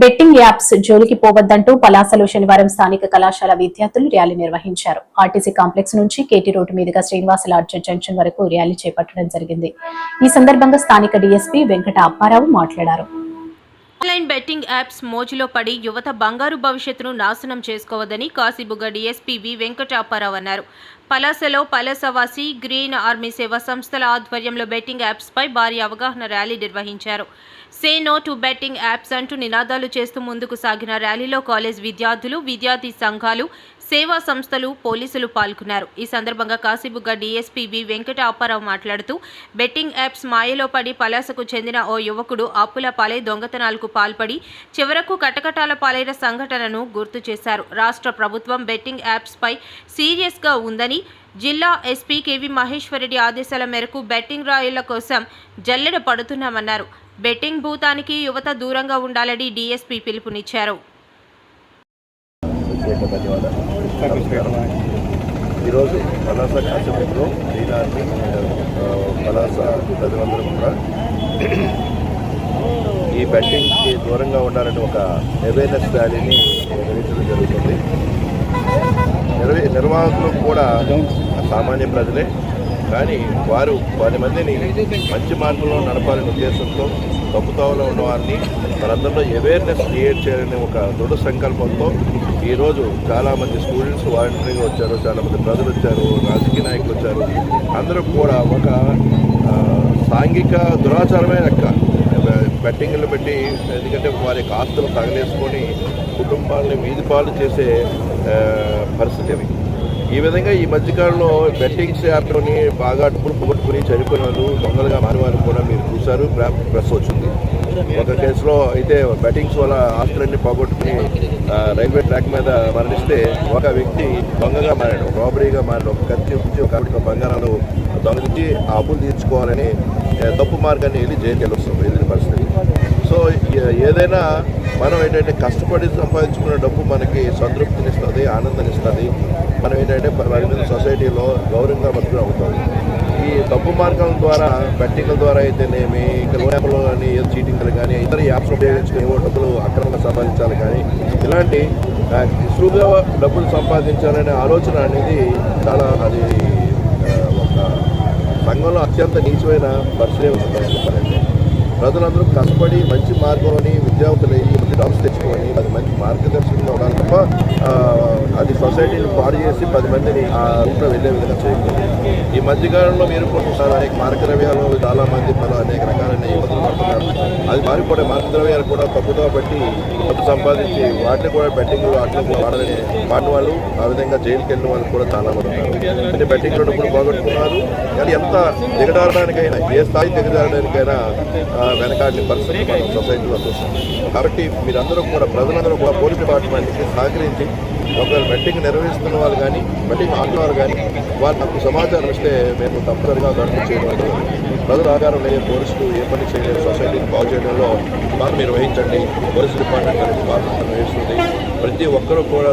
Betting apps జోలికి పోవద్దంటూ పలాసలో శనివారం స్థానిక కళాశాల విద్యార్థులు ర్యాలీ నిర్వహించారు. ఆర్టీసీ కాంప్లెక్స్ నుంచి కేటీ రోడ్డు మీదుగా శ్రీనివాస లాడ్జ్ జంక్షన్ వరకు ర్యాలీ చేపట్టడం జరిగింది. ఈ సందర్భంగా స్థానిక డీఎస్పీ వెంకట అప్పారావు మాట్లాడారు. ఆన్లైన్ బెట్టింగ్ యాప్స్ మోజులో పడి యువత బంగారు భవిష్యత్తును నాశనం చేసుకోవద్దని కాశీబుగ్గ డీఎస్పీ వి వెంకట అప్పారావు అన్నారు. పలాసలో పలాసవాసి గ్రీన్ ఆర్మీ సేవా సంస్థల ఆధ్వర్యంలో బెట్టింగ్ యాప్స్ పై భారీ అవగాహన ర్యాలీ నిర్వహించారు. Say no to betting apps అంటూ నినాదాలు చేస్తూ ముందుకు సాగిన ర్యాలీలో కాలేజ్ విద్యార్థులు, విద్యార్థి సంఘాలు, సేవా సంస్థలు, పోలీసులు పాల్గొన్నారు. ఈ సందర్భంగా కాశీబుగ్గ డీఎస్పీ వి వెంకట అప్పారావు మాట్లాడుతూ బెట్టింగ్ యాప్స్ మాయలో పడి పలాసకు చెందిన ఓ యువకుడు అప్పుల పాలై దొంగతనాలకు పాల్పడి చివరకు కటకటాల పాలైన సంఘటనను గుర్తు చేశారు. రాష్ట్ర ప్రభుత్వం బెట్టింగ్ యాప్స్ పై సీరియస్గా ఉందని, జిల్లా ఎస్పీ కేవి మహేశ్వరరెడ్డి ఆదేశాల మేరకు బెట్టింగ్ రాయుళ్ల కోసం జల్లెడ పడుతున్నామన్నారు. బెట్టింగ్ భూతానికి యువత దూరంగా ఉండాలని డీఎస్పీ పిలుపునిచ్చారు. ఈరోజు పలాస కాశీబుగ్గలో పలాస ప్రజలందరూ కూడా ఈ బెట్టింగ్కి దూరంగా ఉండాలని ఒక అవేర్నెస్ ర్యాలీని నిర్వహించడం జరుగుతుంది. నిర్వాహకులు కూడా సామాన్య ప్రజలే, కానీ వారు 10 మందిని మంచి మార్గంలో నడపాలనే ఉద్దేశంతో తప్పుతోవలో ఉన్న వారిని మనందరిలో అవేర్నెస్ క్రియేట్ చేయాలనే ఒక దృఢ సంకల్పంతో ఈరోజు చాలామంది స్టూడెంట్స్ వాలంటరీగా వచ్చారు, చాలామంది ప్రజలు వచ్చారు, రాజకీయ నాయకులు వచ్చారు. అందరూ కూడా ఒక సాంఘిక దురాచారమే లెక్క బెట్టింగ్లు పెట్టి, ఎందుకంటే వారి ఆస్తులు తగలేసుకొని కుటుంబాలని వీధి పాలు చేసే పరిస్థితి అవి. ఈ విధంగా ఈ మధ్యకాలంలో బెట్టింగ్స్ యాప్లోని బాగా డబ్బులు పోగొట్టుకుని చనిపోయిన వాళ్ళు, దొంగలుగా మారివారు కూడా మీరు చూశారు, ప్రెస్ వచ్చింది. ఒక కేసులో అయితే బెట్టింగ్స్ వల్ల ఆస్తులన్నీ పోగొట్టుకుని రైల్వే ట్రాక్ మీద మరణిస్తే ఒక వ్యక్తి దొంగగా మారాడు, రాబరీగా మారాడు. ఒక కత్తి కాబట్టి బంగారాలు దొంగలించి ఆ అప్పులు తీర్చుకోవాలని తప్పు మార్గాన్ని వెళ్ళి జైలుకి వెళ్ళొస్తుంది ఇది పరిస్థితి. సో ఏదైనా మనం ఏంటంటే కష్టపడి సంపాదించుకున్న డబ్బు మనకి సంతృప్తినిస్తుంది, ఆనందాన్ని ఇస్తుంది. మనం ఏంటంటే సొసైటీలో గౌరవంగా బతుకులు అవుతుంది. ఈ తప్పు మార్గాల ద్వారా, బెట్టింగ్ల ద్వారా అయితేనేమి, ఇంకా లోన్ యాప్లో కానీ ఏదో చీటింగ్లు కానీ ఇతర యాప్స్ ఉపయోగించుకుని ఏవో డబ్బులు అక్రమంగా సంపాదించాలి, కానీ ఇలాంటి సులువుగా డబ్బులు సంపాదించాలనే ఆలోచన అనేది చాలా అది ఒక సంఘంలో అత్యంత నీచమైన పరిస్థితి చెప్పాలంటే. ప్రజలందరూ కష్టపడి మంచి మార్గంలోని విద్యావంతులు అయ్యి మంచి జాబ్స్ తెచ్చుకొని అది మంచి మార్గదర్శకంగా ఉండాలి తప్ప అది సొసైటీని పాడు చేసి 10 మందిని ఆ రూట్లో వెళ్ళే విధంగా చేయకూడదు. ఈ మధ్యకాలంలో మీరు కూడా అనేక మార్గద్రవ్యాలు చాలామంది అనేక రకాలైన ఇబ్బందులు పడుతున్నారు. అది మారిపోయే మార్గద్రవ్యాలు కూడా తప్పుతో బట్టి డబ్బు సంపాదించి వాటిని కూడా బెట్టింగ్ వాటిని వాడాలని వాడిన వాళ్ళు, ఆ విధంగా జైలుకి వెళ్ళిన వాళ్ళు కూడా చాలామంది ఉన్నారు. అంటే బెట్టింగ్లో డబ్బులు పోగొట్టుకున్నారు, కానీ ఎంత దిగజారడానికైనా, ఏ స్థాయి దిగజారడానికైనా వెనకాడిన పరిస్థితి మనం సొసైటీలో చూస్తాం. కాబట్టి మీరందరూ కూడా, ప్రజలందరూ కూడా పోలీస్ డిపార్ట్మెంట్కి సహకరించి ఒకవేళ బెట్టింగ్ నిర్వహిస్తున్న వాళ్ళు కానీ, బెట్టింగ్ ఆడిన వాళ్ళు కానీ వాళ్ళు నాకు సమాచారం ఇస్తే మేము తప్పనిసరిగా దాంట్లో చేయడం. ప్రజల ఆధారం లేని పోలీసులు ఏ పని చేయలేదు, సొసైటీని బాగు చేయడంలో బాగా నిర్వహించండి. పోలీస్ డిపార్ట్మెంట్ అనేది బాగా నిర్వహిస్తుంది. ప్రతి ఒక్కరూ కూడా